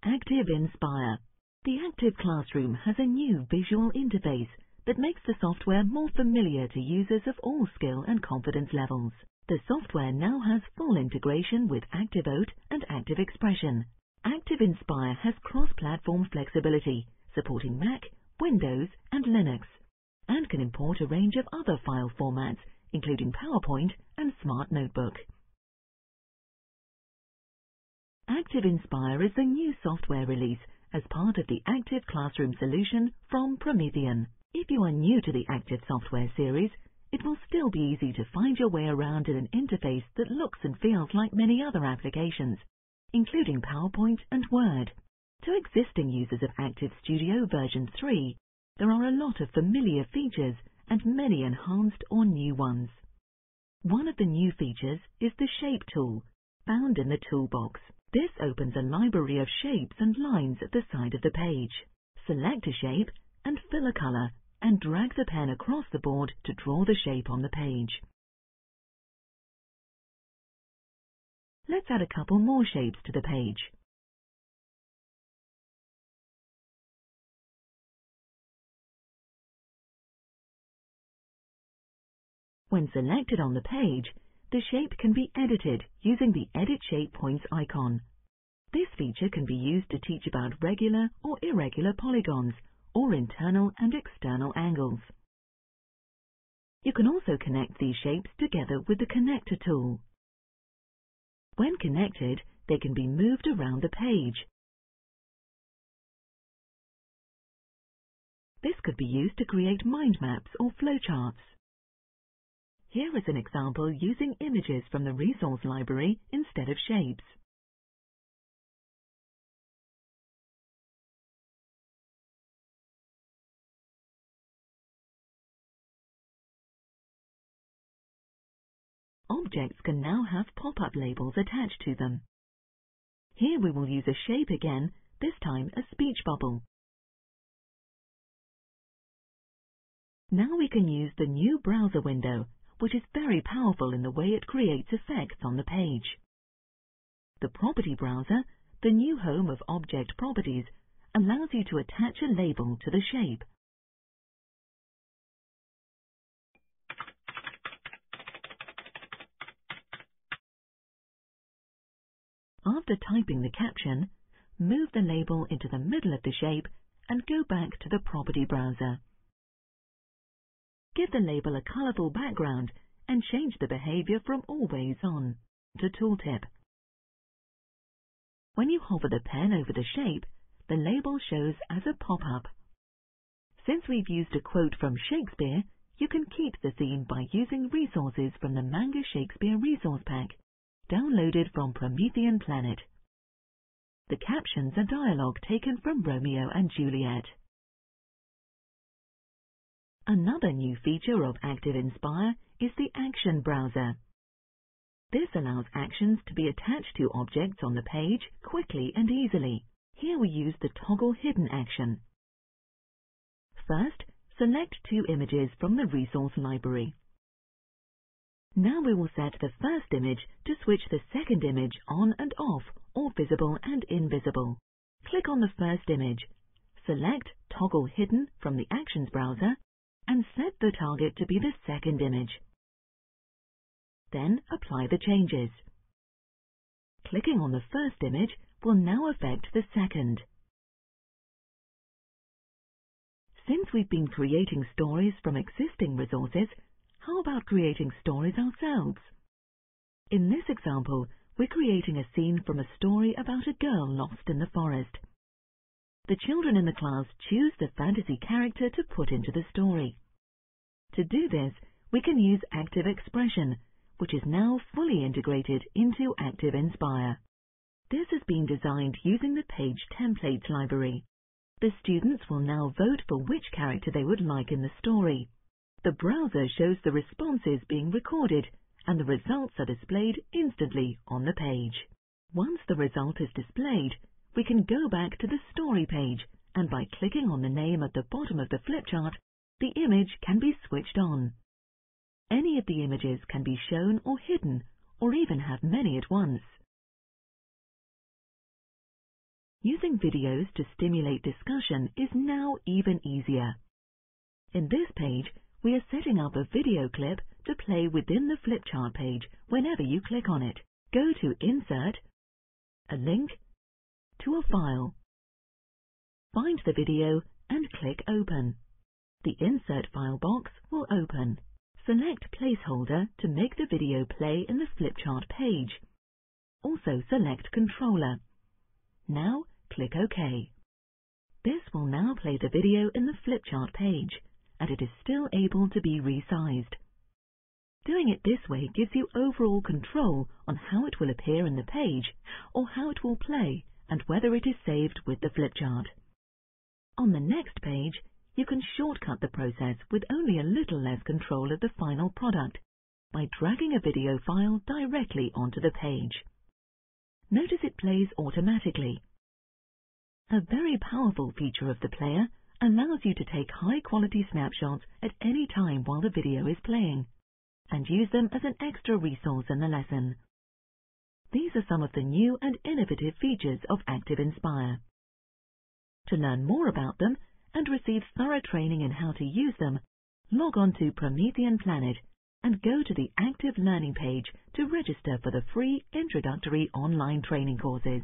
activinspire. The Active Classroom has a new visual interface that makes the software more familiar to users of all skill and confidence levels. The software now has full integration with ActiveOte and Active Expression. activinspire has cross-platform flexibility, supporting Mac, Windows and Linux, and can import a range of other file formats, including PowerPoint and Smart Notebook. activinspire is the new software release as part of the Active Classroom solution from Promethean. If you are new to the Active software series, it will still be easy to find your way around in an interface that looks and feels like many other applications, including PowerPoint and Word. To existing users of Active Studio version 3, there are a lot of familiar features and many enhanced or new ones. One of the new features is the Shape tool, found in the toolbox. This opens a library of shapes and lines at the side of the page. Select a shape and fill a color, and drag the pen across the board to draw the shape on the page. Let's add a couple more shapes to the page. When selected on the page, the shape can be edited using the Edit Shape Points icon. This feature can be used to teach about regular or irregular polygons, or internal and external angles. You can also connect these shapes together with the Connector tool. When connected, they can be moved around the page. This could be used to create mind maps or flowcharts. Here is an example using images from the resource library instead of shapes. Objects can now have pop-up labels attached to them. Here we will use a shape again, this time a speech bubble. Now we can use the new browser window, which is very powerful in the way it creates effects on the page. The Property Browser, the new home of object properties, allows you to attach a label to the shape. After typing the caption, move the label into the middle of the shape and go back to the Property Browser. Give the label a colourful background and change the behaviour from Always On to Tooltip. When you hover the pen over the shape, the label shows as a pop-up. Since we've used a quote from Shakespeare, you can keep the theme by using resources from the Manga Shakespeare Resource Pack, downloaded from Promethean Planet. The captions are dialogue taken from Romeo and Juliet. Another new feature of activinspire is the Action Browser. This allows actions to be attached to objects on the page quickly and easily. Here we use the Toggle Hidden action. First, select two images from the resource library. Now we will set the first image to switch the second image on and off, or visible and invisible. Click on the first image, select Toggle Hidden from the Actions browser, and set the target to be the second image. Then apply the changes. Clicking on the first image will now affect the second. Since we've been creating stories from existing resources, how about creating stories ourselves? In this example, we're creating a scene from a story about a girl lost in the forest. The children in the class choose the fantasy character to put into the story. To do this, we can use Active Expression, which is now fully integrated into activinspire. This has been designed using the Page Templates library. The students will now vote for which character they would like in the story. The browser shows the responses being recorded, and the results are displayed instantly on the page. Once the result is displayed, we can go back to the story page, and by clicking on the name at the bottom of the flipchart, the image can be switched on. Any of the images can be shown or hidden, or even have many at once. Using videos to stimulate discussion is now even easier. In this page, we are setting up a video clip to play within the flipchart page whenever you click on it. Go to Insert, a link, to a file. Find the video and click Open. The Insert File box will open. Select Placeholder to make the video play in the flipchart page. Also select Controller. Now click OK. This will now play the video in the flipchart page, and it is still able to be resized. Doing it this way gives you overall control on how it will appear in the page, or how it will play, and whether it is saved with the flipchart. On the next page, you can shortcut the process with only a little less control of the final product by dragging a video file directly onto the page. Notice it plays automatically. A very powerful feature of the player allows you to take high-quality snapshots at any time while the video is playing, and use them as an extra resource in the lesson. These are some of the new and innovative features of activinspire. To learn more about them and receive thorough training in how to use them, log on to Promethean Planet and go to the Active Learning page to register for the free introductory online training courses.